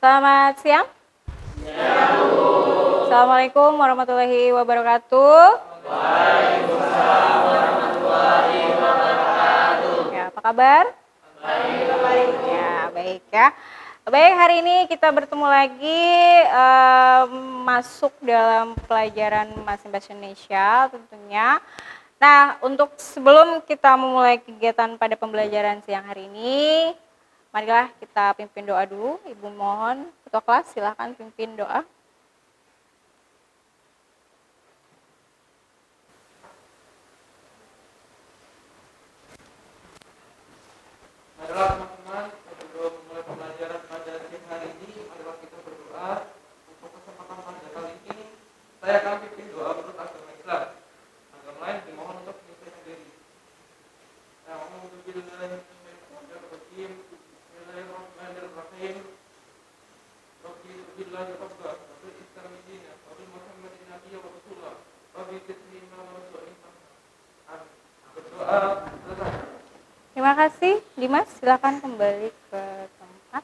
Selamat siang. Assalamualaikum warahmatullahi wabarakatuh. Waalaikumsalam warahmatullahi wabarakatuh. Ya, apa kabar? Baik. Ya, baik ya. Baik, hari ini kita bertemu lagi masuk dalam pelajaran Bahasa Indonesia tentunya. Nah, untuk sebelum kita memulai kegiatan pada pembelajaran siang hari ini, marilah kita pimpin doa dulu. Ibu mohon, ketua kelas silahkan pimpin doa. Marilah teman-teman, sebelum memulai pembelajaran pada siang hari ini, marilah kita berdoa. Untuk kesempatan pada kali ini, saya akan pimpin doa menurut agama Islam. Agama lain dimohon untuk menyesuaikan diri. Bismillahirrahmanirrahim. Bismillahirrahmanirrahim. Rabbi billahi rabba, rabbi istamidina, rabbi Muhammadin nabiyya wa rasulullah, rabbi zidni ma warzuqni. Berdoa selesai. Terima kasih, Dimas. Silakan kembali ke tempat.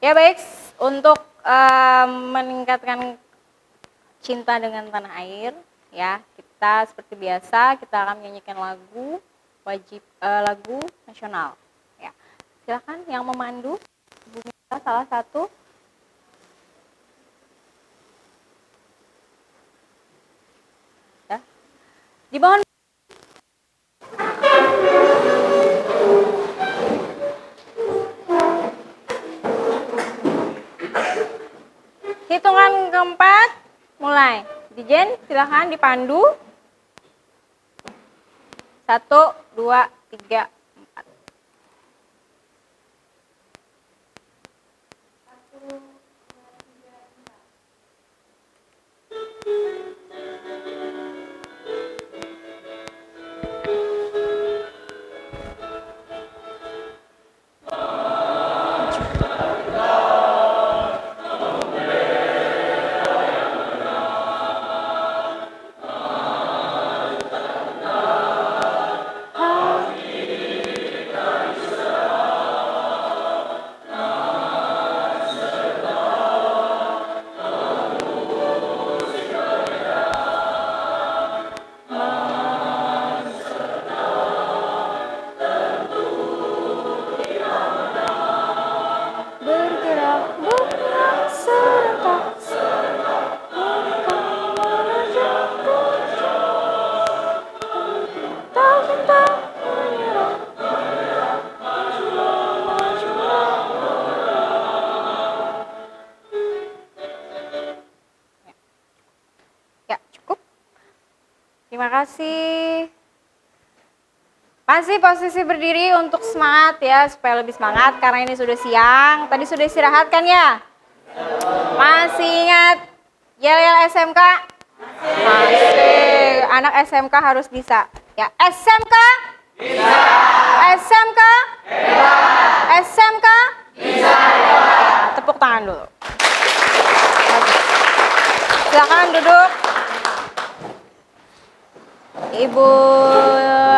Ya baik, untuk meningkatkan cinta dengan tanah air, ya kita seperti biasa kita akan menyanyikan lagu lagu nasional. Ya, silakan yang memandu, Ibu Mita salah satu. Ya, dimohon. Hitungan keempat, mulai. Dijen, silahkan dipandu. 1, 2, 3, 4. Ya, cukup. Terima kasih. Masih posisi berdiri untuk semangat ya, supaya lebih semangat karena ini sudah siang. Tadi sudah istirahat kan ya? Masih ingat yel-yel SMK? Masih. Anak SMK harus bisa. Ya, SMK? Bisa. SMK? Hebat. SMK? Bisa. Tepuk tangan dulu. Silakan duduk. Ibu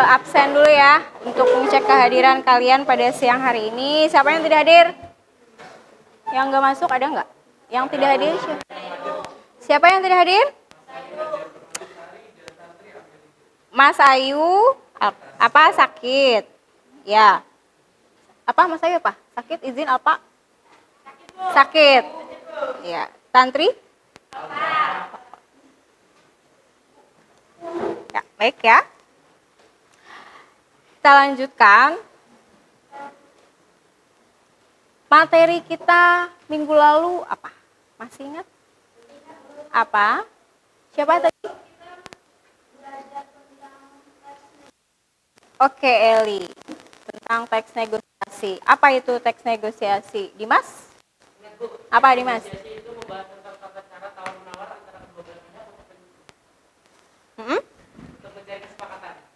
absen dulu ya untuk mengecek kehadiran kalian pada siang hari ini. Siapa yang tidak hadir? Yang nggak masuk ada nggak? Yang tidak hadir siapa? Siapa yang tidak hadir? Mas Ayu apa sakit? Ya. Apa Mas Ayu apa? Sakit izin apa? Sakit. Ya. Tantri? Ya, baik ya. Kita lanjutkan. Materi kita minggu lalu apa? Masih ingat? Apa? Siapa tadi? Oke, Eli. Tentang teks negosiasi. Apa itu teks negosiasi? Dimas? Apa Dimas?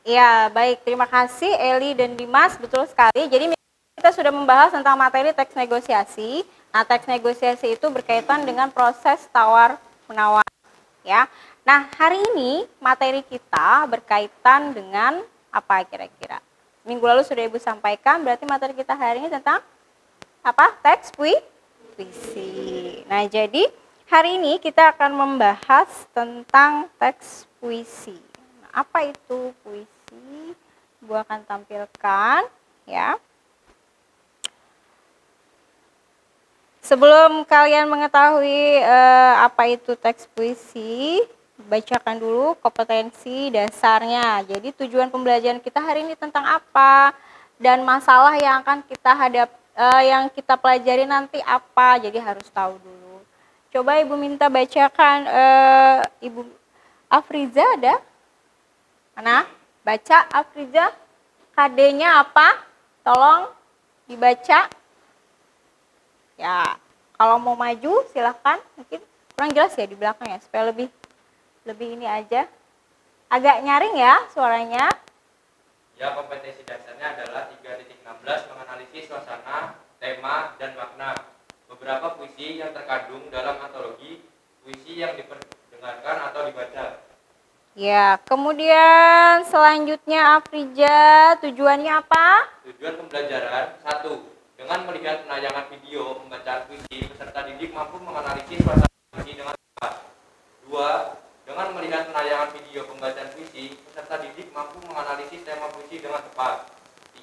Ya, baik. Terima kasih Eli dan Dimas, betul sekali. Jadi kita sudah membahas tentang materi teks negosiasi. Nah, teks negosiasi itu berkaitan dengan proses tawar-menawar, ya. Nah, hari ini materi kita berkaitan dengan apa kira-kira? Minggu lalu sudah Ibu sampaikan, berarti materi kita hari ini tentang apa? Teks puisi. Nah, jadi hari ini kita akan membahas tentang teks puisi. Nah, apa itu puisi? Ibu akan tampilkan, ya. Sebelum kalian mengetahui apa itu teks puisi, bacakan dulu kompetensi dasarnya. Jadi tujuan pembelajaran kita hari ini tentang apa dan masalah yang akan kita yang kita pelajari nanti apa. Jadi harus tahu dulu. Coba Ibu minta bacakan Ibu Afriza ada? Mana? Baca Afriza. KD-nya apa? Tolong dibaca. Ya, kalau mau maju silahkan. Mungkin kurang jelas ya di belakang ya, supaya lebih ini aja. Agak nyaring ya suaranya. Ya, kompetensi dasarnya adalah 3.16 menganalisis suasana, tema, dan makna beberapa puisi yang terkandung dalam antologi puisi yang diperdengarkan atau dibaca. Ya, kemudian selanjutnya Afrija, tujuannya apa? Tujuan pembelajaran 1. Dengan melihat penayangan video pembacaan puisi, peserta didik mampu menganalisis suasana puisi dengan tepat. 2. Dengan melihat penayangan video pembacaan puisi, peserta didik mampu menganalisis tema puisi dengan tepat.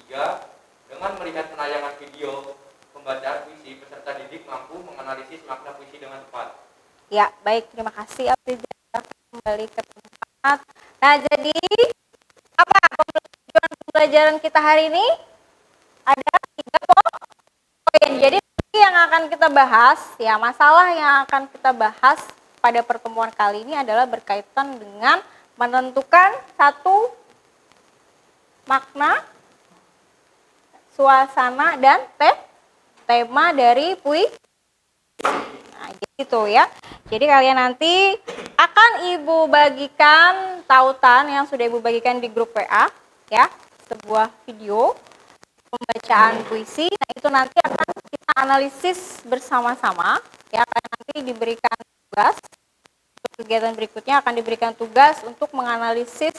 3. Dengan melihat penayangan video pembacaan puisi, peserta didik mampu menganalisis makna puisi dengan tepat. Ya, baik, terima kasih Afrija. Kembali ke tempat. Nah, jadi apa tujuan pembelajaran kita hari ini? Ada 3 poin. Jadi yang akan kita bahas, ya masalah yang akan kita bahas pada pertemuan kali ini adalah berkaitan dengan menentukan satu makna, suasana, dan tema dari puisi. Nah, gitu ya. Jadi kalian nanti akan Ibu bagikan tautan yang sudah Ibu bagikan di grup WA, ya, sebuah video pembacaan puisi. Nah, itu nanti akan kita analisis bersama-sama, ya. Kalian nanti diberikan tugas. Kegiatan berikutnya akan diberikan tugas untuk menganalisis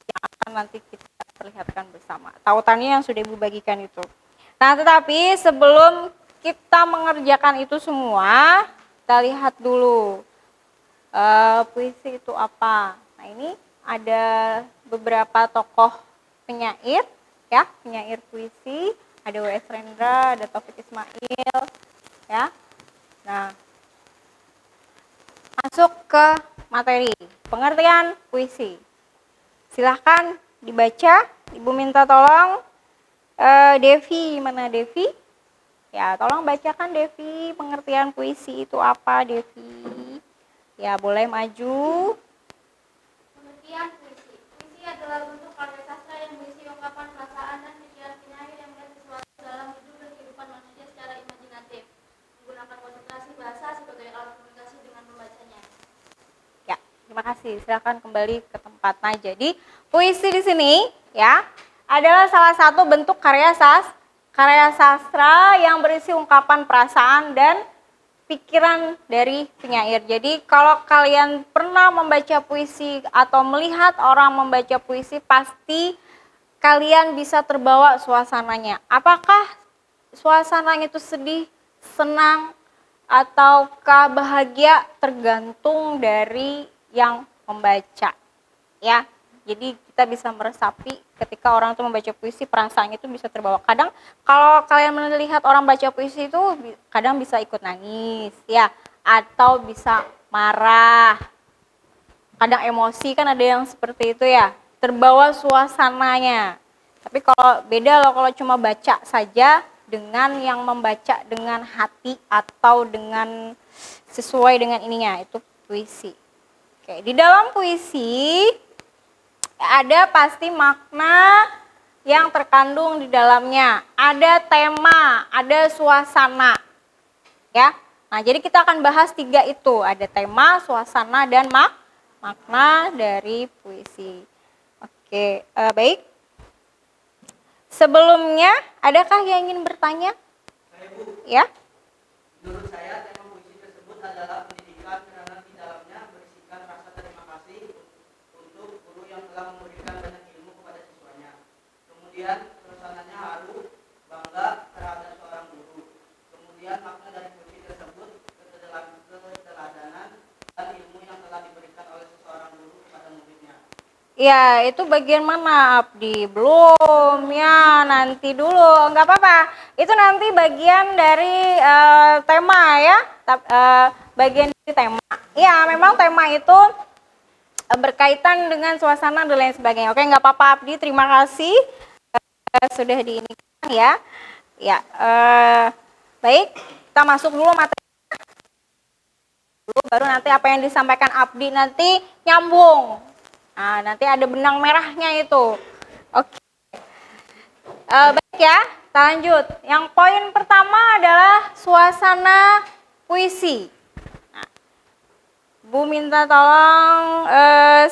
yang akan nanti kita perlihatkan bersama. Tautannya yang sudah Ibu bagikan itu. Nah, tetapi sebelum kita mengerjakan itu semua, kita lihat dulu puisi itu apa. Nah, ini ada beberapa tokoh penyair, ya, penyair puisi. Ada W.S. Rendra, ada Taufik Ismail, ya. Nah, masuk ke materi pengertian puisi. Silahkan dibaca. Ibu minta tolong Devi, mana Devi? Ya, tolong bacakan Devi, pengertian puisi itu apa, Devi? Ya, boleh maju. Pengertian puisi. Puisi adalah bentuk karya sastra yang berisi ungkapan perasaan dan pikiran penyair yang melihat sesuatu dalam hidup dan kehidupan manusia secara imajinatif, menggunakan konsentrasi bahasa sebagai alat komunikasi dengan pembacanya. Ya, terima kasih. Silakan kembali ke tempat. Nah, jadi puisi di sini, ya, adalah salah satu bentuk karya sastra yang berisi ungkapan perasaan dan pikiran dari penyair. Jadi kalau kalian pernah membaca puisi atau melihat orang membaca puisi, pasti kalian bisa terbawa suasananya. Apakah suasananya itu sedih, senang, ataukah bahagia, tergantung dari yang membaca. Ya, jadi kita bisa meresapi ketika orang itu membaca puisi, perasaannya itu bisa terbawa. Kadang kalau kalian melihat orang baca puisi itu kadang bisa ikut nangis, ya, atau bisa marah. Kadang emosi, kan ada yang seperti itu ya, terbawa suasananya. Tapi kalau beda loh kalau cuma baca saja dengan yang membaca dengan hati atau dengan sesuai dengan ininya, itu puisi. Oke, di dalam puisi ada pasti makna yang terkandung di dalamnya. Ada tema, ada suasana. Ya. Nah, jadi kita akan bahas 3 itu. Ada tema, suasana, dan makna dari puisi. Oke, baik. Sebelumnya, adakah yang ingin bertanya? Saya Bu, Ya? menurut saya tema puisi tersebut adalah pendidikan karena di dalamnya berisikan rasa terima kasih untuk guru yang telah memberikan banyak ilmu kepada siswanya. Kemudian suasananya haru, bangga terhadap seorang guru. Kemudian makna dari puisi tersebut keteladanan dan ilmu yang telah diberikan oleh seseorang guru kepada muridnya. Ya, itu bagian mana, Abdi? Belum, ya nanti dulu, nggak apa-apa. Itu nanti bagian dari tema ya, bagian dari tema. Ya, memang tema itu berkaitan dengan suasana dan lain sebagainya. Oke, nggak apa-apa, Abdi. Terima kasih sudah diinikan ya. Ya, baik. Kita masuk dulu materi dulu, baru nanti apa yang disampaikan Abdi nanti nyambung. Nah, nanti ada benang merahnya itu. Oke. Baik ya, kita lanjut. Yang poin pertama adalah suasana puisi. Nah, Bu minta tolong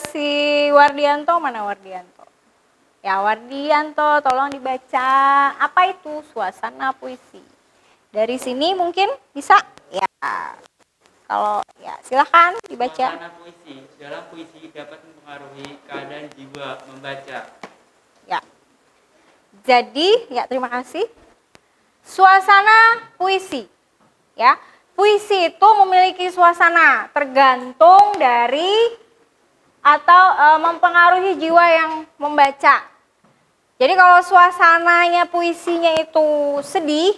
si Wardianto, mana Wardianto? Ya, Wardianto, tolong dibaca. Apa itu suasana puisi? Dari sini mungkin bisa? Ya. Kalau ya silahkan dibaca. Suasana puisi. Dalam puisi dapat mempengaruhi keadaan jiwa membaca. Ya. Jadi, ya terima kasih. Suasana puisi. Ya. Puisi itu memiliki suasana tergantung dari atau mempengaruhi jiwa yang membaca. Jadi kalau suasananya puisinya itu sedih,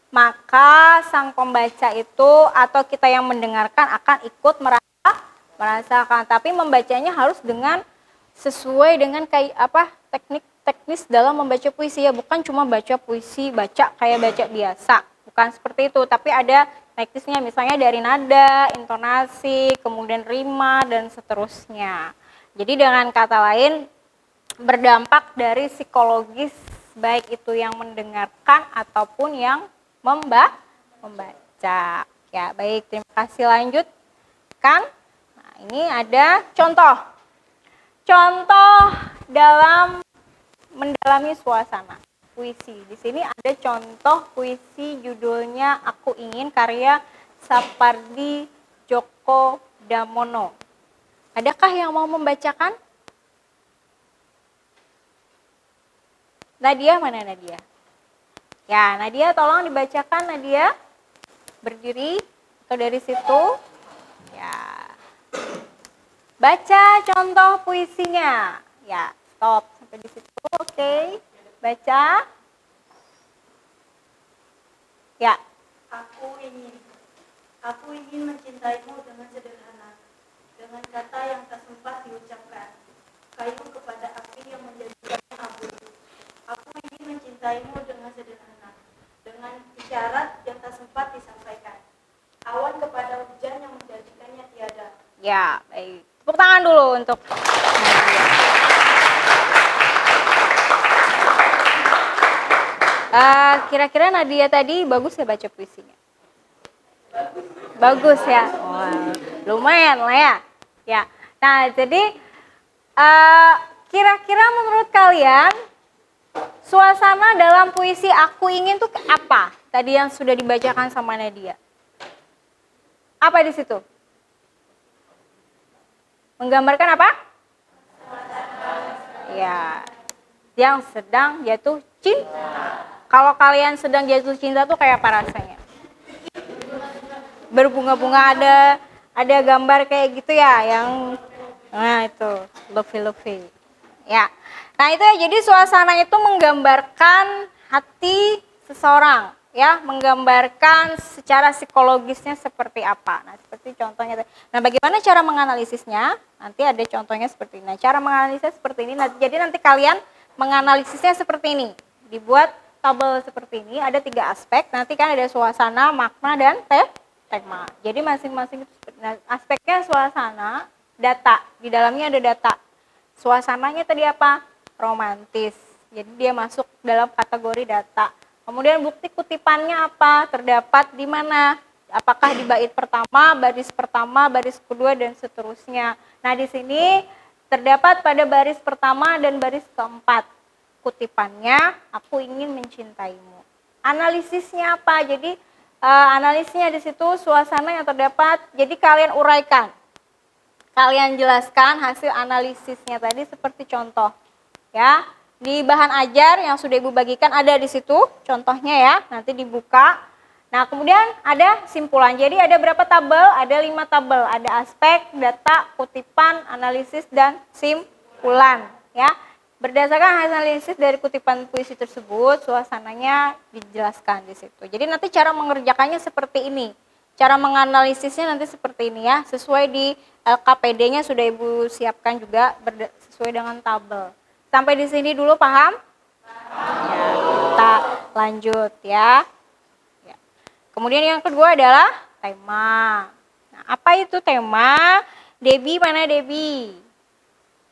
maka sang pembaca itu atau kita yang mendengarkan akan ikut merasakan, tapi membacanya harus dengan sesuai dengan kayak apa teknis dalam membaca puisi ya, bukan cuma baca puisi baca kayak baca biasa, bukan seperti itu, tapi ada teknisnya, misalnya dari nada, intonasi, kemudian rima dan seterusnya. Jadi dengan kata lain berdampak dari psikologis baik itu yang mendengarkan ataupun yang membaca. Ya, baik, terima kasih, lanjutkan. Nah, ini ada contoh. Contoh dalam mendalami suasana puisi. Di sini ada contoh puisi judulnya Aku Ingin karya Sapardi Djoko Damono. Adakah yang mau membacakan? Nadia, mana Nadia? Ya, Nadia tolong dibacakan, Nadia. Berdiri atau dari situ. Ya. Baca contoh puisinya. Ya, stop sampai di situ. Oke. Baca. Ya. Aku ingin mencintaimu dengan sederhana, dengan kata yang tak sempat diucapkan, kayu kepada api yang menjadikannya abu. Aku ingin mencintaimu dengan sederhana, dengan isyarat yang tak sempat disampaikan, awan kepada hujan yang menjadikannya tiada. Ya, baik. Tepuk tangan dulu untuk Nadia. Kira-kira Nadia tadi bagus ya baca puisinya? Bagus ya. Wah, lumayan lah ya. Ya. Nah, jadi kira-kira menurut kalian suasana dalam puisi Aku Ingin tuh apa? Tadi yang sudah dibacakan sama Nadia. Apa di situ? Menggambarkan apa? Ya, yang sedang jatuh cinta. Kalau kalian sedang jatuh cinta tuh kayak apa rasanya? Berbunga-bunga, ada gambar kayak gitu ya, yang nah itu lovey. Ya. Nah, itu ya, jadi suasana itu menggambarkan hati seseorang, ya, menggambarkan secara psikologisnya seperti apa. Nah, seperti contohnya. Nah, bagaimana cara menganalisisnya? Nanti ada contohnya seperti ini. Nah, cara menganalisisnya seperti ini. Nah, jadi nanti kalian menganalisisnya seperti ini. Dibuat tabel seperti ini, ada 3 aspek. Nanti kan ada suasana, makna, dan tema. Jadi masing-masing aspeknya suasana, data. Di dalamnya ada data. Suasananya tadi apa? Romantis. Jadi dia masuk dalam kategori data. Kemudian bukti kutipannya apa? Terdapat di mana? Apakah di bait pertama, baris kedua, dan seterusnya. Nah, di sini terdapat pada baris pertama dan baris keempat. kutipannya, aku ingin mencintaimu. Analisisnya apa? Jadi analisisnya di situ suasana yang terdapat. Jadi kalian uraikan. Kalian jelaskan hasil analisisnya tadi seperti contoh. Ya, di bahan ajar yang sudah Ibu bagikan ada di situ contohnya ya, nanti dibuka. Nah, kemudian ada simpulan. Jadi ada berapa tabel? Ada 5 tabel. Ada aspek, data, kutipan, analisis, dan simpulan. Ya, berdasarkan hasil analisis dari kutipan puisi tersebut, suasananya dijelaskan di situ. Jadi nanti cara mengerjakannya seperti ini. Cara menganalisisnya nanti seperti ini ya, sesuai di LKPD-nya sudah Ibu siapkan juga sesuai dengan tabel. Sampai di sini dulu paham? Ya, kita lanjut ya. Kemudian yang kedua adalah tema. Nah, apa itu tema? Debbie, mana Debbie?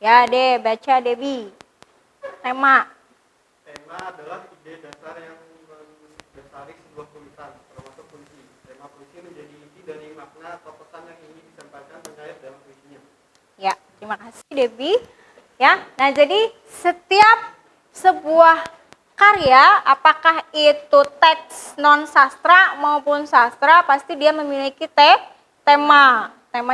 Ya, baca Debbie. Tema. Tema adalah ide dasar yang mendasari sebuah tulisan, termasuk puisi. Tema puisi menjadi inti dari makna atau pesan yang ingin disampaikan penyair dalam puisinya. Ya, terima kasih Debbie. Ya, nah jadi setiap sebuah karya, apakah itu teks non sastra maupun sastra, pasti dia memiliki tema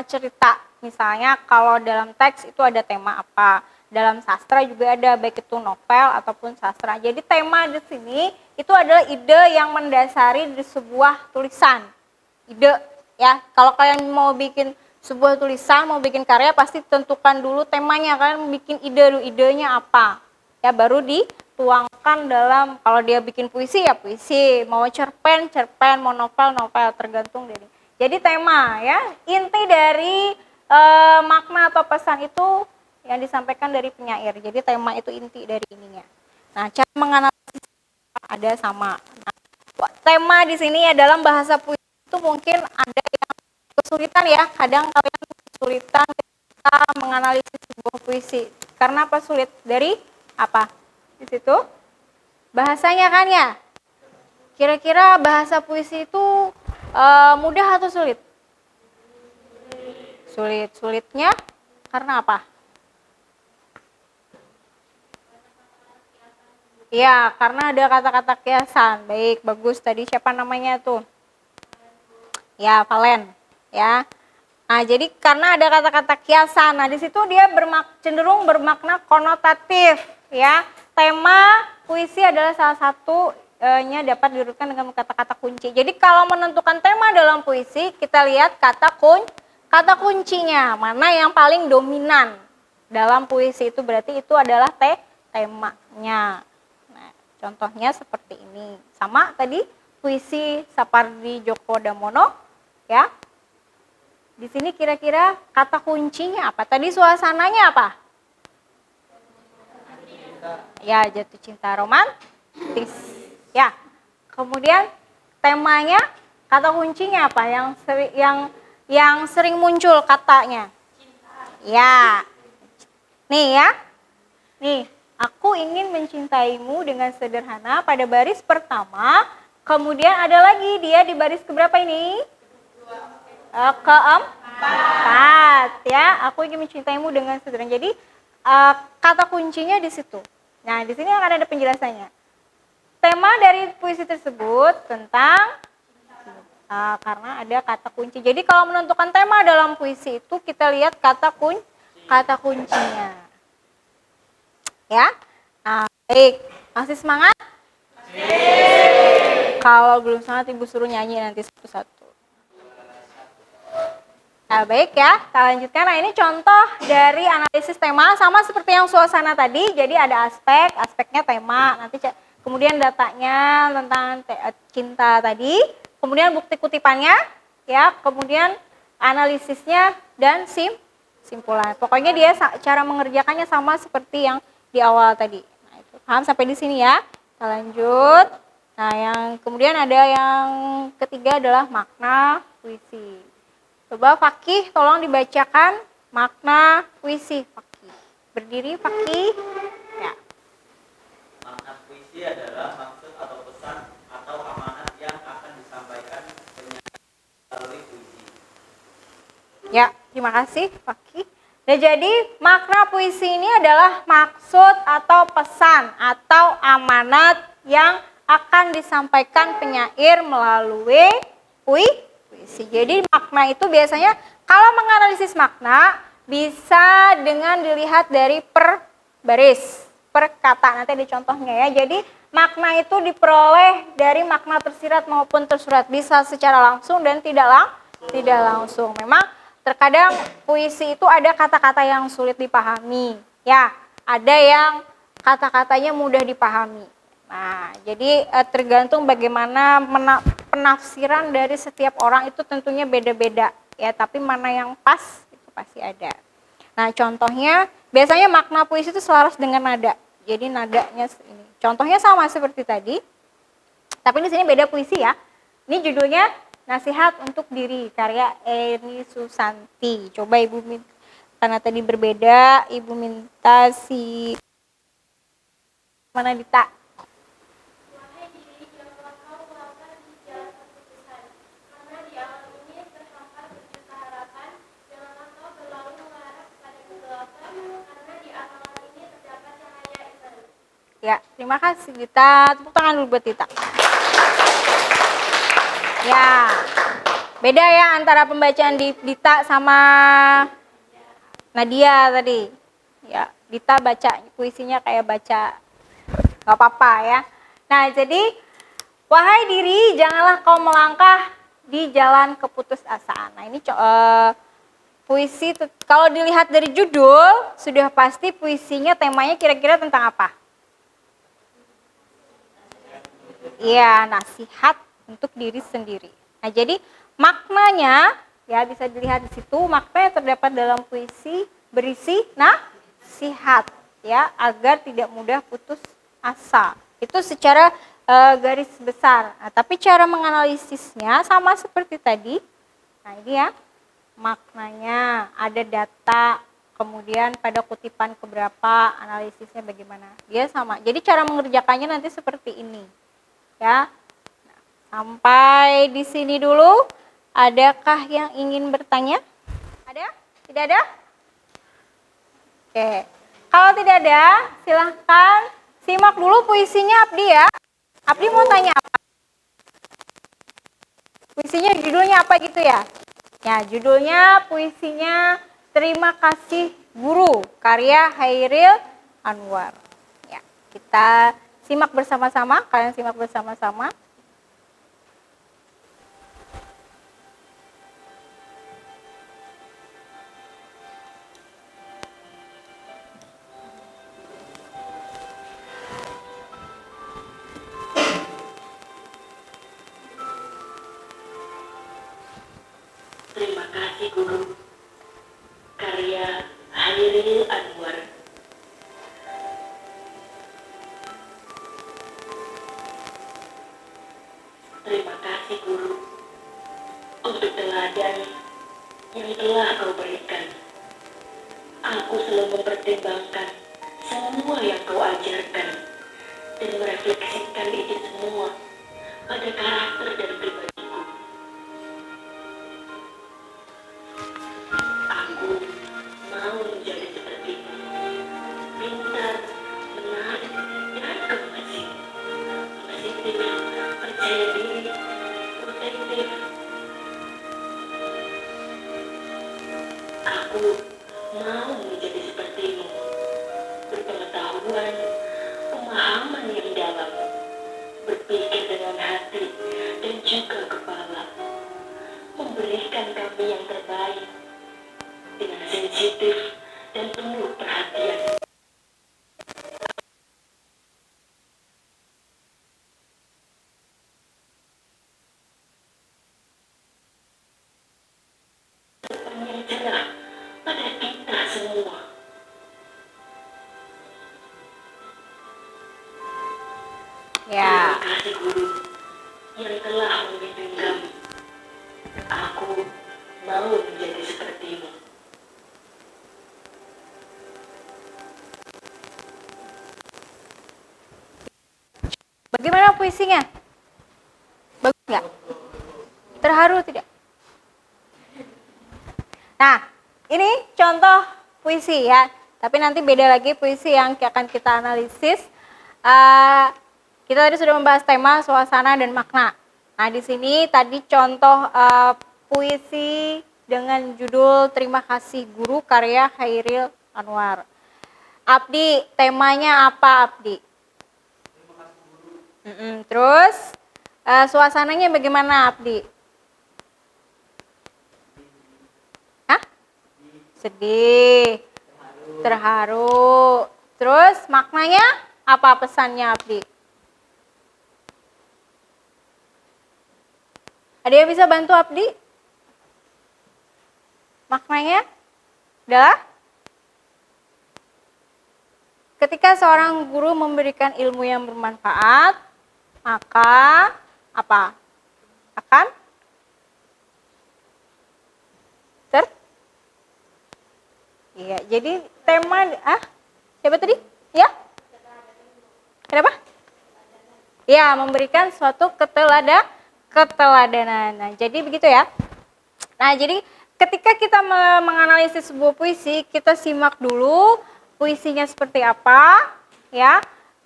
cerita. Misalnya kalau dalam teks itu ada tema apa, dalam sastra juga ada, baik itu novel ataupun sastra. Jadi tema di sini itu adalah ide yang mendasari di sebuah tulisan. Ide ya, kalau kalian mau bikin sebuah tulisan, mau bikin karya, pasti tentukan dulu temanya, kalian bikin ide dulu, idenya apa. Ya, baru dituangkan dalam, kalau dia bikin puisi ya puisi, mau cerpen, mau novel, tergantung dari. Jadi tema ya, inti dari makna atau pesan itu yang disampaikan dari penyair. Jadi tema itu inti dari ininya. Nah, cara menganalisis ada sama. Nah, tema di sini ya dalam bahasa puisi itu mungkin ada yang kesulitan ya, kadang kalian kesulitan ketika menganalisis sebuah puisi. Karena apa sulit? Dari apa? Di situ bahasanya kan ya. Kira-kira bahasa puisi itu mudah atau sulit? Sulit. Sulitnya karena apa? Ya, karena ada kata-kata kiasan. Baik, bagus. Tadi siapa namanya tuh? Ya, Valen. Ya. Nah, jadi karena ada kata-kata kiasan. Nah, di situ dia cenderung bermakna konotatif, ya. Tema puisi adalah salah satunya dapat diurutkan dengan kata-kata kunci. Jadi kalau menentukan tema dalam puisi, kita lihat kata kuncinya, mana yang paling dominan dalam puisi itu, berarti itu adalah temanya. Nah, contohnya seperti ini. Sama tadi puisi Sapardi Djoko Damono, ya. Di sini kira-kira kata kuncinya apa? Tadi suasananya apa? Ya, jatuh cinta romantis. Ya. Kemudian temanya, kata kuncinya apa? Yang sering muncul katanya. Ya. Nih ya. Nih, aku ingin mencintaimu dengan sederhana pada baris pertama. Kemudian ada lagi dia di baris keberapa ini? Keempat, ya. Aku ingin mencintaimu dengan sederhana. Jadi kata kuncinya di situ. Nah, di sini akan ada penjelasannya. Tema dari puisi tersebut tentang karena ada kata kunci. Jadi kalau menentukan tema dalam puisi itu kita lihat kata kuncinya. Ya. Nah, baik. Masih semangat? Kalau belum semangat Ibu suruh nyanyi nanti satu-satu. Nah, baik ya, kita lanjutkan. Nah, ini contoh dari analisis tema sama seperti yang suasana tadi. Jadi ada aspeknya tema. Nanti kemudian datanya tentang cinta tadi. Kemudian bukti kutipannya, ya. Kemudian analisisnya dan simpulan. Pokoknya dia cara mengerjakannya sama seperti yang di awal tadi. Nah, itu paham sampai di sini ya. Kita lanjut. Nah, yang kemudian ada yang ketiga adalah makna puisi. Coba Fakih tolong dibacakan makna puisi Fakih. Berdiri Fakih. Ya. Makna puisi adalah maksud atau pesan atau amanat yang akan disampaikan penyair melalui puisi. Ya, terima kasih Fakih. Nah, jadi makna puisi ini adalah maksud atau pesan atau amanat yang akan disampaikan penyair melalui puisi. Jadi makna itu biasanya kalau menganalisis makna bisa dengan dilihat dari per baris, per kata. Nanti ada contohnya ya. Jadi makna itu diperoleh dari makna tersirat maupun tersurat. Bisa secara langsung dan tidak langsung. Memang terkadang puisi itu ada kata-kata yang sulit dipahami, ya. Ada yang kata-katanya mudah dipahami. Nah, jadi tergantung bagaimana penafsiran dari setiap orang itu tentunya beda-beda, ya. Tapi mana yang pas itu pasti ada. Nah, contohnya biasanya makna puisi itu selaras dengan nada. Jadi nadanya ini. Contohnya sama seperti tadi, tapi di sini beda puisi ya. Ini judulnya Nasihat untuk Diri, karya Eni Susanti. Coba Ibu minta, karena tadi berbeda, Ibu minta si mana Dita? Wahai diri, janganlah kau melangkah di jalan keputusan, karena di alam ini terhampar berjuta harapan. Janganlah kau berlalu mengarah kepada kegelapan, karena di amalan ini terdapat cahaya iman. Ya, terima kasih Dita. Tepuk tangan dulu buat Dita. Ya, beda ya antara pembacaan Dita sama Nadia tadi. Ya, Dita baca puisinya kayak baca gak apa-apa ya. Nah, jadi wahai diri, janganlah kau melangkah di jalan keputusasaan. Nah, ini puisi kalau dilihat dari judul sudah pasti puisinya temanya kira-kira tentang apa? Iya, nasihat untuk diri sendiri. Nah, jadi maknanya ya bisa dilihat di situ, makna yang terdapat dalam puisi berisi nasihat ya agar tidak mudah putus asa. Itu secara garis besar. Nah, tapi cara menganalisisnya sama seperti tadi. Nah, ini ya maknanya ada data, kemudian pada kutipan keberapa, analisisnya bagaimana. Dia sama. Jadi cara mengerjakannya nanti seperti ini. Ya. Sampai di sini dulu. Adakah yang ingin bertanya? Ada? Tidak ada? Oke. Kalau tidak ada, silahkan simak dulu puisinya Abdi ya. Abdi mau tanya apa? Puisinya judulnya apa gitu ya? Ya, judulnya puisinya Terima Kasih Guru, karya Hairil Anwar. Ya, kita simak bersama-sama, kalian simak bersama-sama. Terima kasih Guru, karya Hairil Anwar. Terima kasih Guru untuk teladan yang telah kau berikan. Aku selalu mempertimbangkan semua yang kau ajarkan dan merefleksikan itu semua pada karakter dan pribadiku. Aku mau menjadi sepertimu, pintar, menarik, dan gemasih, positif, percaya diri, protektif. Aku mau menjadi sepertimu, berpengetahuan, pemahaman yang dalam, berpikir dengan hati dan juga kepala, memberikan kami yang terbaik dengan sensitif dan penuh perhatian. Depan yang cerah pada kita semua. Ya. Terima kasih Guru yang telah membimbing kami. Aku mau menjadi sepertimu. Bagaimana puisinya? Bagus nggak? Terharu tidak? Nah, ini contoh puisi ya. Tapi nanti beda lagi puisi yang akan kita analisis. Kita tadi sudah membahas tema, suasana, dan makna. Nah, di sini tadi contoh puisi dengan judul Terima Kasih Guru karya Khairil Anwar. Abdi, temanya apa Abdi? Terus suasananya bagaimana Abdi? Hah? Sedih, terharu. Terus maknanya apa pesannya Abdi? Ada yang bisa bantu Abdi? Maknanya adalah ketika seorang guru memberikan ilmu yang bermanfaat, maka apa? Akan iya, jadi tema siapa tadi? Ya? Kenapa? Ya, memberikan suatu keteladanan. Nah, jadi begitu ya. Nah, jadi ketika kita menganalisis sebuah puisi, kita simak dulu puisinya seperti apa, ya.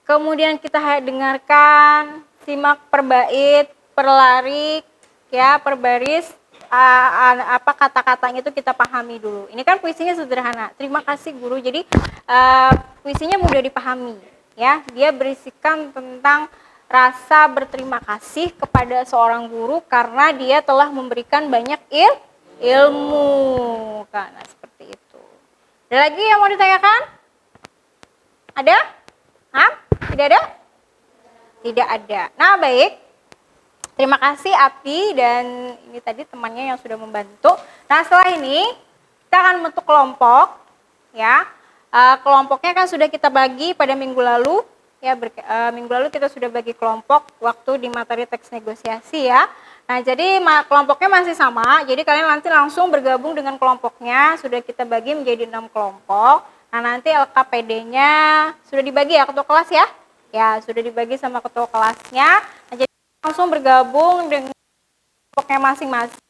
Kemudian kita dengarkan, simak per bait, per larik, ya, per baris, apa kata-katanya itu kita pahami dulu. Ini kan puisinya sederhana. Terima kasih guru. Jadi puisinya mudah dipahami, ya. Dia berisikan tentang rasa berterima kasih kepada seorang guru karena dia telah memberikan banyak ilmu. Karena seperti itu. Ada lagi yang mau ditanyakan? Ada? Hah? Tidak ada? Tidak ada. Nah, baik. Terima kasih Abdi dan ini tadi temannya yang sudah membantu. Nah, setelah ini kita akan membentuk kelompok, ya. Kelompoknya kan sudah kita bagi pada minggu lalu, ya. Minggu lalu kita sudah bagi kelompok waktu di materi teks negosiasi, ya. Nah, jadi kelompoknya masih sama. Jadi kalian nanti langsung bergabung dengan kelompoknya. Sudah kita bagi menjadi 6 kelompok. Nah, nanti LKPD-nya sudah dibagi ya ketua kelas ya. Ya, sudah dibagi sama ketua kelasnya. Nah, jadi langsung bergabung dengan kelompoknya masing-masing.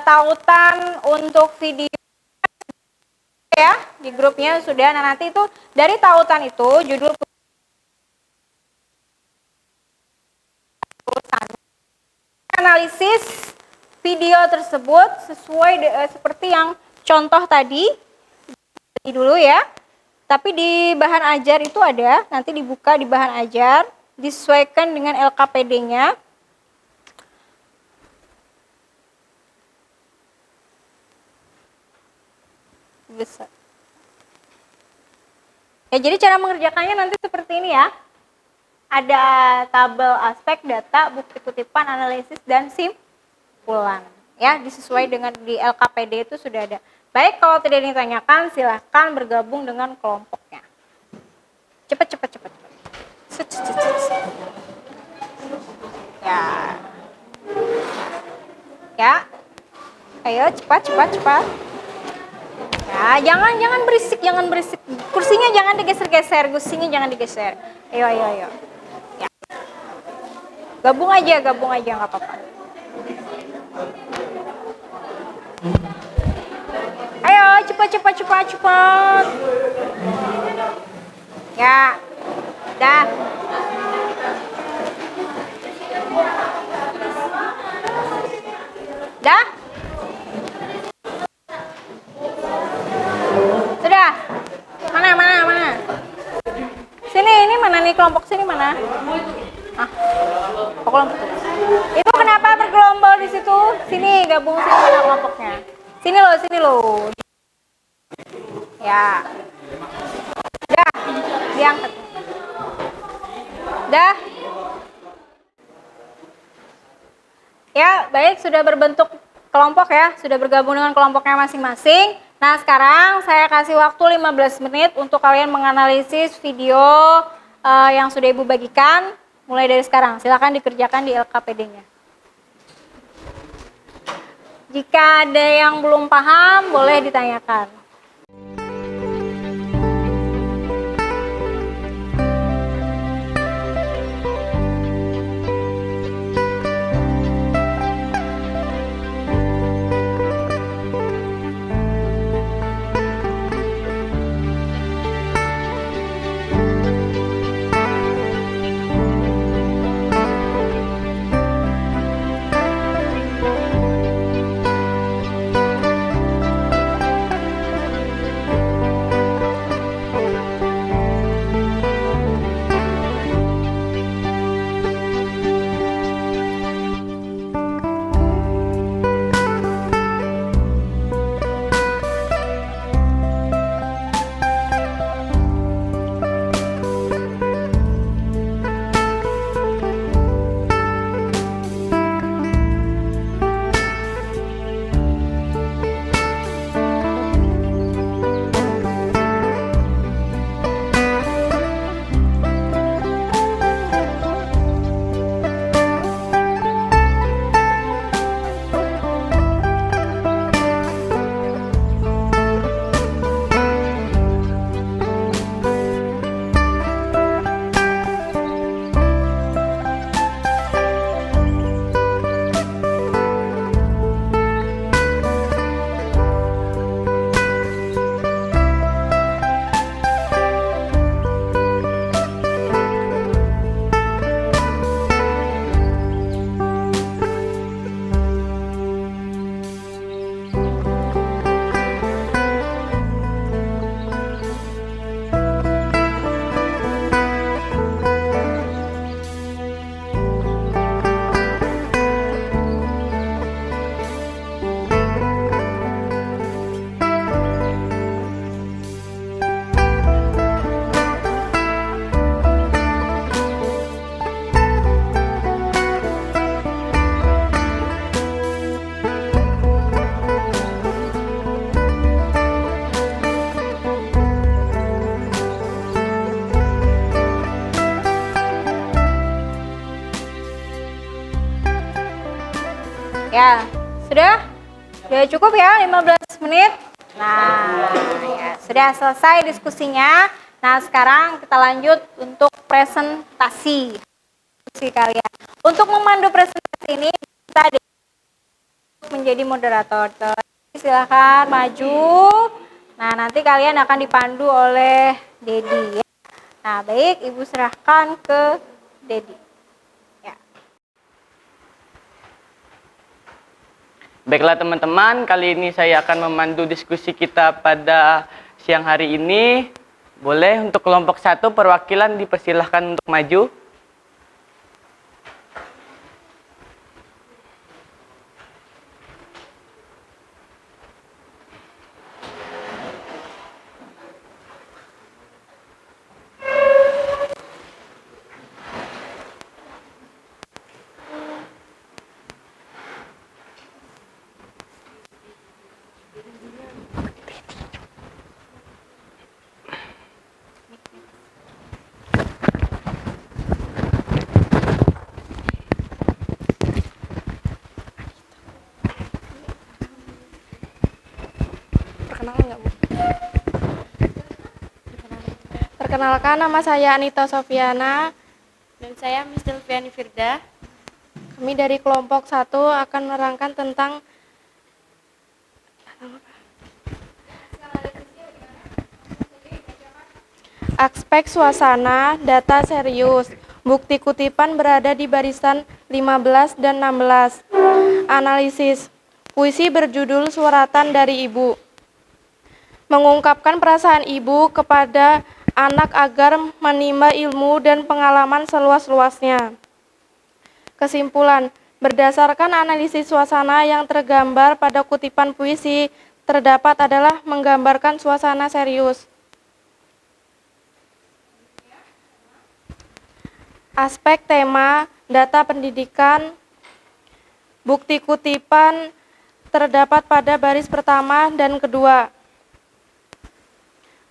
Tautan untuk video ya di grupnya sudah. Nah, nanti itu dari tautan itu judul analisis video tersebut sesuai seperti yang contoh tadi dulu ya. Tapi di bahan ajar itu ada, nanti dibuka di bahan ajar, disesuaikan dengan LKPD-nya. Besar. Ya, jadi cara mengerjakannya nanti seperti ini ya. Ada tabel aspek, data, bukti kutipan, analisis, dan simpulan. Ya, disesuai dengan di LKPD itu sudah ada. Baik, kalau tidak ditanyakan silahkan bergabung dengan kelompoknya. Cepat. Ya. Ayo cepat. Ya, jangan berisik. Kursinya jangan digeser. Ayo. Ya. Gabung aja nggak apa-apa. Ayo, cepat. Ya. Dah. Dah? Sudah? Mana? Sini, ini mana nih kelompok sini mana? Kelompok. Itu kenapa bergelombol di situ? Sini, gabung sini mana kelompoknya. Sini loh. Ya. Dah, diangkat. Dah. Ya, baik, sudah berbentuk kelompok ya, sudah bergabung dengan kelompoknya masing-masing. Nah, sekarang saya kasih waktu 15 menit untuk kalian menganalisis video yang sudah Ibu bagikan mulai dari sekarang. Silakan dikerjakan di LKPD-nya. Jika ada yang belum paham, boleh ditanyakan. Ya, sudah? Sudah cukup ya 15 menit? Nah, ya, sudah selesai diskusinya. Nah, sekarang kita lanjut untuk presentasi kalian. Untuk memandu presentasi ini, kita menjadi moderator. Silahkan maju. Nah, nanti kalian akan dipandu oleh Dedi. Ya. Nah, baik, Ibu serahkan ke Dedi. Ya. Baiklah teman-teman, kali ini saya akan memandu diskusi kita pada siang hari ini. Boleh untuk kelompok 1 perwakilan dipersilahkan untuk maju. Perkenalkan, nama saya Anita Sofiana dan saya Miss Delviani Firda. Kami dari kelompok 1 akan menerangkan tentang aspek suasana, data serius. Bukti kutipan berada di barisan 15 dan 16. Analisis. Puisi berjudul Suratan dari Ibu. Mengungkapkan perasaan ibu kepada anak agar menimba ilmu dan pengalaman seluas-luasnya. Kesimpulan, berdasarkan analisis suasana yang tergambar pada kutipan puisi, terdapat adalah menggambarkan suasana serius. Aspek tema, data pendidikan, bukti kutipan terdapat pada baris pertama dan kedua.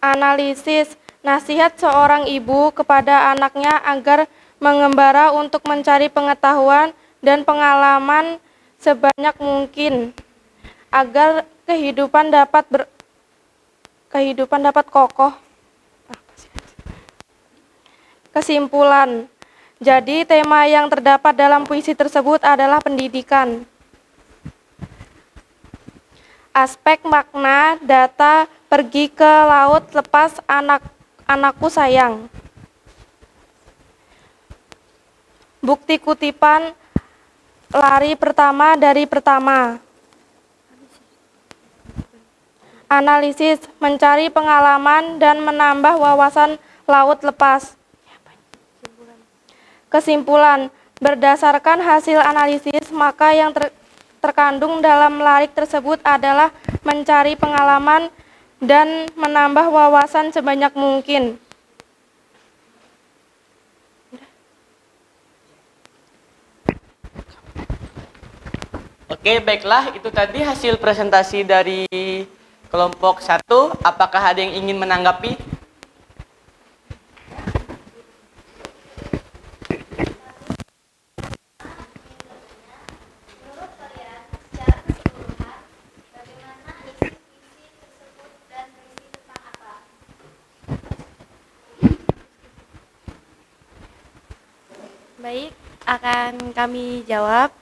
Analisis, nasihat seorang ibu kepada anaknya agar mengembara untuk mencari pengetahuan dan pengalaman sebanyak mungkin agar kehidupan dapat kokoh. Kesimpulan, jadi tema yang terdapat dalam puisi tersebut adalah pendidikan. Aspek makna, data, pergi ke laut lepas anakku sayang. Bukti kutipan, lari pertama dari pertama. Analisis, mencari pengalaman dan menambah wawasan laut lepas. Kesimpulan, berdasarkan hasil analisis, maka yang terkandung dalam larik tersebut adalah mencari pengalaman dan menambah wawasan sebanyak mungkin. Oke, baiklah, itu tadi hasil presentasi dari kelompok 1. Apakah ada yang ingin menanggapi? Baik, akan kami jawab.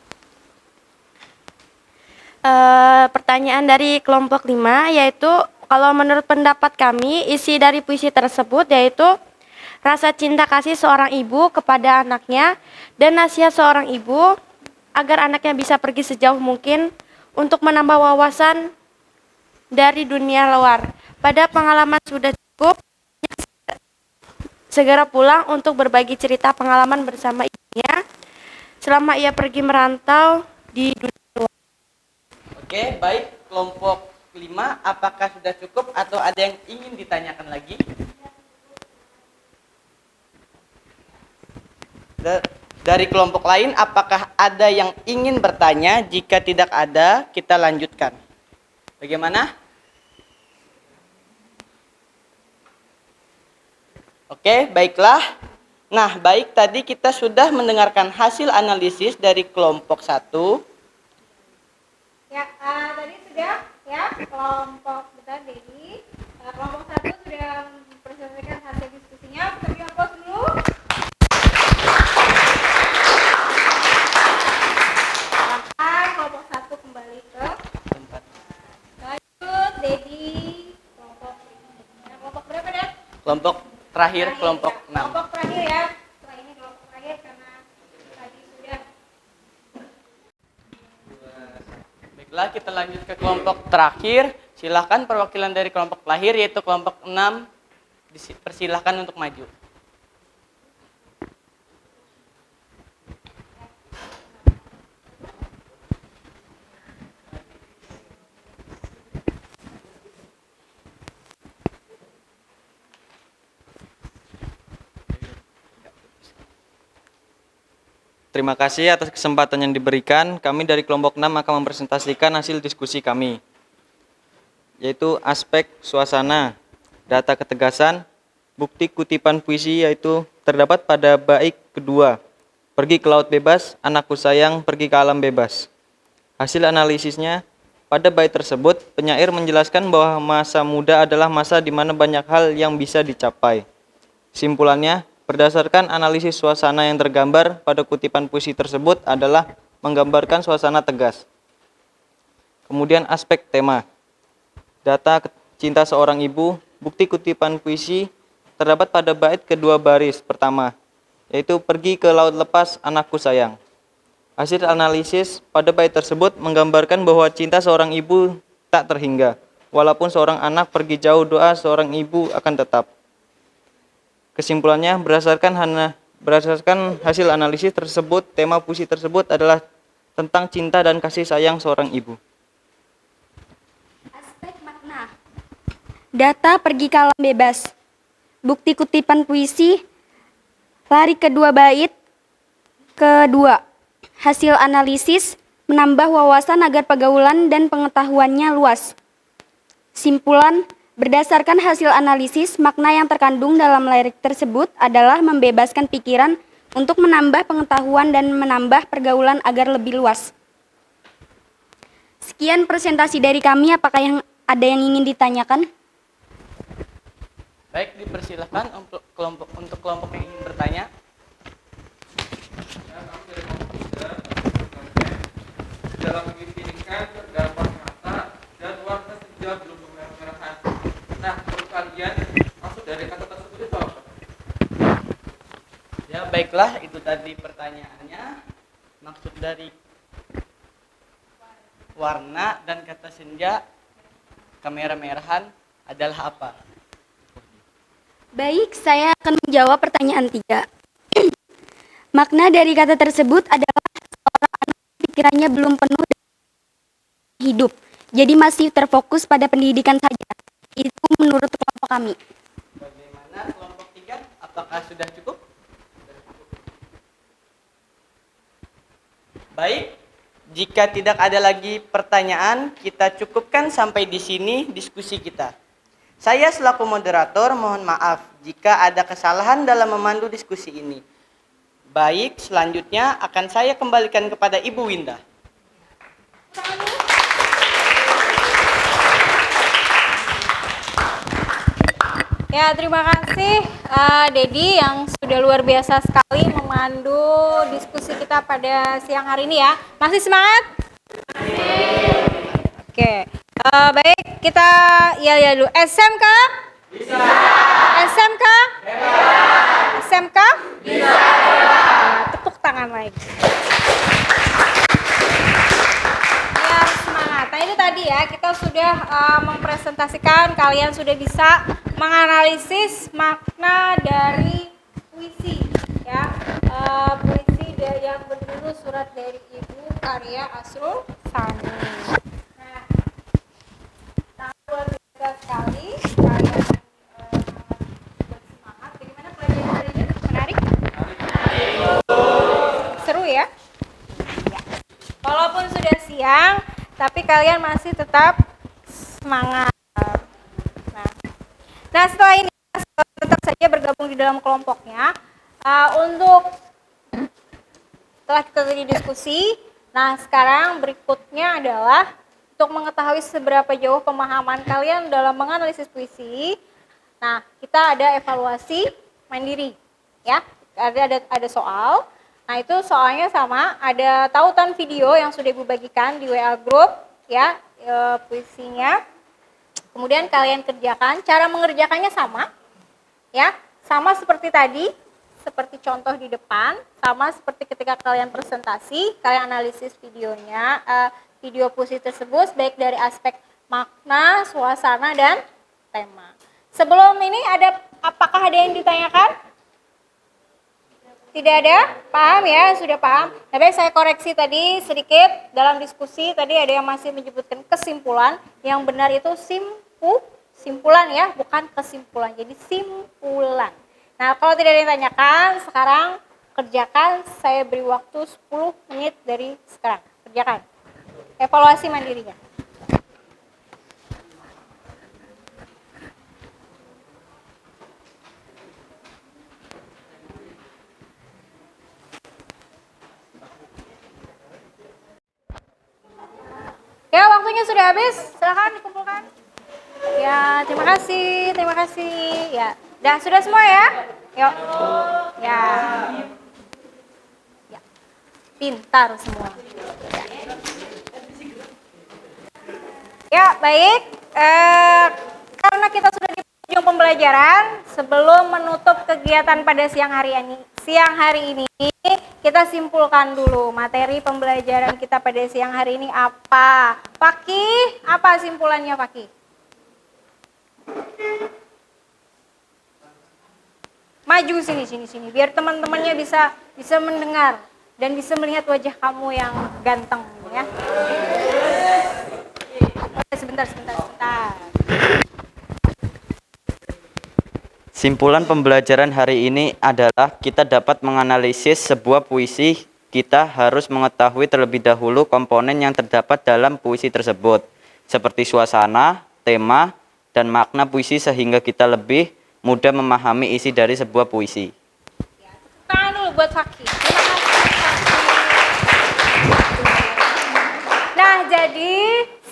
Pertanyaan dari kelompok 5 yaitu kalau menurut pendapat kami isi dari puisi tersebut yaitu rasa cinta kasih seorang ibu kepada anaknya dan nasihat seorang ibu agar anaknya bisa pergi sejauh mungkin untuk menambah wawasan dari dunia luar. Pada pengalaman sudah cukup, segera pulang untuk berbagi cerita pengalaman bersama ibunya selama ia pergi merantau di dunia luar. Oke, baik. Kelompok 5, apakah sudah cukup atau ada yang ingin ditanyakan lagi? Dari kelompok lain, apakah ada yang ingin bertanya? Jika tidak ada, kita lanjutkan. Bagaimana? Oke, baiklah. Nah, baik, tadi kita sudah mendengarkan hasil analisis dari kelompok 1. Ya, tadi sudah ya kelompok bentar Dedi. Kelompok 1 sudah mempresentasikan hasil diskusinya. Kita beri aplaus dulu. Silakan kelompok 1 kembali ke Tempat. lanjut Dedi. Kelompok berapa deh? Kelompok terakhir, kelompok ya. 6. Kelompok terakhir ya. Setelah ini kelompok terakhir karena tadi sudah. Baiklah, kita lanjut ke kelompok terakhir. Silahkan perwakilan dari kelompok terakhir yaitu kelompok 6 dipersilahkan untuk maju. Terima kasih atas kesempatan yang diberikan. Kami dari kelompok 6 akan mempresentasikan hasil diskusi kami, yaitu aspek suasana, data ketegasan, bukti kutipan puisi yaitu terdapat pada bait kedua, pergi ke laut bebas, anakku sayang, pergi ke alam bebas. Hasil analisisnya, pada bait tersebut, penyair menjelaskan bahwa masa muda adalah masa di mana banyak hal yang bisa dicapai. Simpulannya, berdasarkan analisis suasana yang tergambar pada kutipan puisi tersebut adalah menggambarkan suasana tegas. Kemudian aspek tema. Data cinta seorang ibu, bukti kutipan puisi terdapat pada bait kedua baris pertama, yaitu pergi ke laut lepas, anakku sayang. Hasil analisis pada bait tersebut menggambarkan bahwa cinta seorang ibu tak terhingga. Walaupun seorang anak pergi jauh, doa seorang ibu akan tetap. Kesimpulannya, berdasarkan hasil analisis tersebut, tema puisi tersebut adalah tentang cinta dan kasih sayang seorang ibu. Aspek makna. Data pergi ke alam bebas. Bukti kutipan puisi, lari kedua bait kedua. Hasil analisis menambah wawasan agar pergaulan dan pengetahuannya luas. Simpulan, berdasarkan hasil analisis, makna yang terkandung dalam lirik tersebut adalah membebaskan pikiran untuk menambah pengetahuan dan menambah pergaulan agar lebih luas. Sekian presentasi dari kami, apakah ada yang ingin ditanyakan? Baik, dipersilahkan untuk kelompok yang ingin bertanya. Ya, kami dari kelompok 3 dalam mengirinkan terdapat mata dan warna senja belum kemerah-merahan. Nah, menurut kalian maksud dari kata tersebut itu apa? Ya, baiklah, itu tadi pertanyaannya. Maksud dari warna dan kata senja kemerah-merahan adalah apa? Baik, saya akan menjawab pertanyaan 3. Makna dari kata tersebut adalah seorang anak pikirannya belum penuh dengan hidup, jadi masih terfokus pada pendidikan saja. Itu menurut kelompok kami. Bagaimana kelompok 3? Apakah sudah cukup? Baik, jika tidak ada lagi pertanyaan, kita cukupkan sampai di sini diskusi kita. Saya selaku moderator mohon maaf jika ada kesalahan dalam memandu diskusi ini. Baik, selanjutnya akan saya kembalikan kepada Ibu Winda. Ya, terima kasih Dedi yang sudah luar biasa sekali memandu diskusi kita pada siang hari ini ya. Masih semangat? Oke, baik kita ya dulu. SMK? Bisa. SMK? Hebat. SMK? Bisa. Tepuk tangan lagi. Ya, semangat. Nah itu tadi ya, kita sudah mempresentasikan, kalian sudah bisa menganalisis makna dari puisi ya, puisi yang berjudul Surat dari Ibu karya Asrul Sani. Nah, sangat luar biasa sekali kalian bersemangat. Bagaimana pelajaran hari ini? Menarik? Seru ya? Ya. Walaupun sudah siang, tapi kalian masih tetap semangat. Nah setelah ini tetap saja bergabung di dalam kelompoknya. Untuk setelah kita tadi diskusi, Nah, sekarang berikutnya adalah untuk mengetahui seberapa jauh pemahaman kalian dalam menganalisis puisi. Nah, kita ada evaluasi mandiri, ya. Ada soal. Nah, itu soalnya sama, ada tautan video yang sudah Ibu bagikan di WA group, ya, puisinya. Kemudian kalian kerjakan, cara mengerjakannya sama, ya, sama seperti tadi, seperti contoh di depan, sama seperti ketika kalian presentasi, kalian analisis videonya, video puisi tersebut, baik dari aspek makna, suasana, dan tema. Sebelum ini apakah ada yang ditanyakan? Tidak ada? Paham ya? Sudah paham? Tapi saya koreksi tadi sedikit dalam diskusi, tadi ada yang masih menyebutkan kesimpulan, yang benar itu simpulan ya, bukan kesimpulan, jadi simpulan. Nah, kalau tidak ada yang tanyakan, sekarang kerjakan, saya beri waktu 10 menit dari sekarang. Kerjakan. Evaluasi mandirinya. Ya, waktunya sudah habis. Silakan dikumpulkan. Ya, terima kasih, terima kasih. Ya, sudah semua ya? Yuk. Ya. Ya. Pintar semua. Ya, baik. Karena kita sudah di penghujung pembelajaran, sebelum menutup kegiatan pada siang hari ini, kita simpulkan dulu materi pembelajaran kita pada siang hari ini apa. Fakih, apa simpulannya Fakih? Maju sini, biar teman-temannya bisa mendengar dan bisa melihat wajah kamu yang ganteng, ya. Sebentar. Simpulan pembelajaran hari ini adalah kita dapat menganalisis sebuah puisi, kita harus mengetahui terlebih dahulu komponen yang terdapat dalam puisi tersebut, seperti suasana, tema, dan makna puisi sehingga kita lebih mudah memahami isi dari sebuah puisi. Ya, tepuk tangan dulu buat Fakih. Terima kasih Fakih. Nah, jadi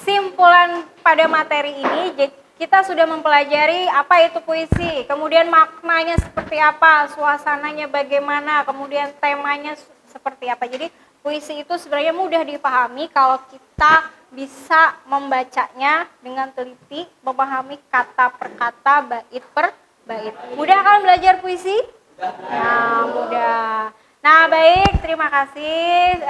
simpulan pada materi ini, kita sudah mempelajari apa itu puisi, kemudian maknanya seperti apa, suasananya bagaimana, kemudian temanya seperti apa. Jadi puisi itu sebenarnya mudah dipahami kalau kita bisa membacanya dengan teliti, memahami kata per kata, bait per bait. Mudah kan belajar puisi? Ya, mudah. Nah, baik, terima kasih.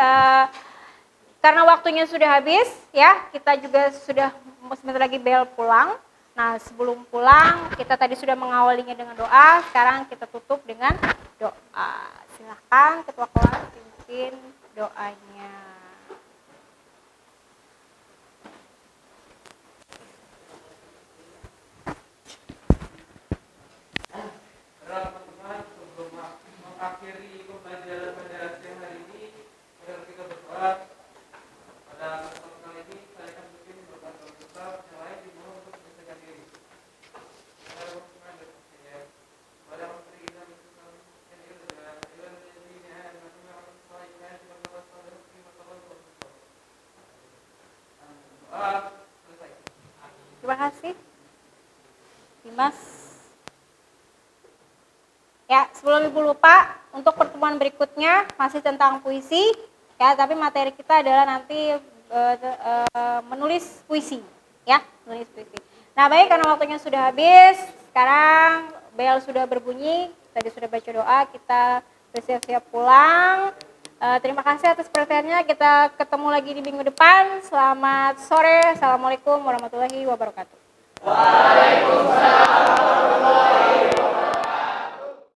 Karena waktunya sudah habis, ya, kita juga sudah sebentar lagi bel pulang. Nah, sebelum pulang, kita tadi sudah mengawalinya dengan doa, sekarang kita tutup dengan doa. Silahkan Ketua Kelas pimpin doanya. Teman-teman, sebelum mengakhiri pembelajaran pada siang hari ini, mari kita berdoa. Pada kesempatan kali ini, saya akan bikin beberapa besar yang lain dimulai untuk menyesuaikan diri. Terima kasih. Dimas. Ya, sebelum Ibu lupa, untuk pertemuan berikutnya masih tentang puisi, ya, tapi materi kita adalah nanti menulis puisi, ya, menulis puisi. Nah, baik, karena waktunya sudah habis, sekarang bel sudah berbunyi, tadi sudah baca doa, kita bersiap-siap pulang. Terima kasih atas perhatiannya, kita ketemu lagi di minggu depan. Selamat sore, assalamualaikum warahmatullahi wabarakatuh. Waalaikumsalam.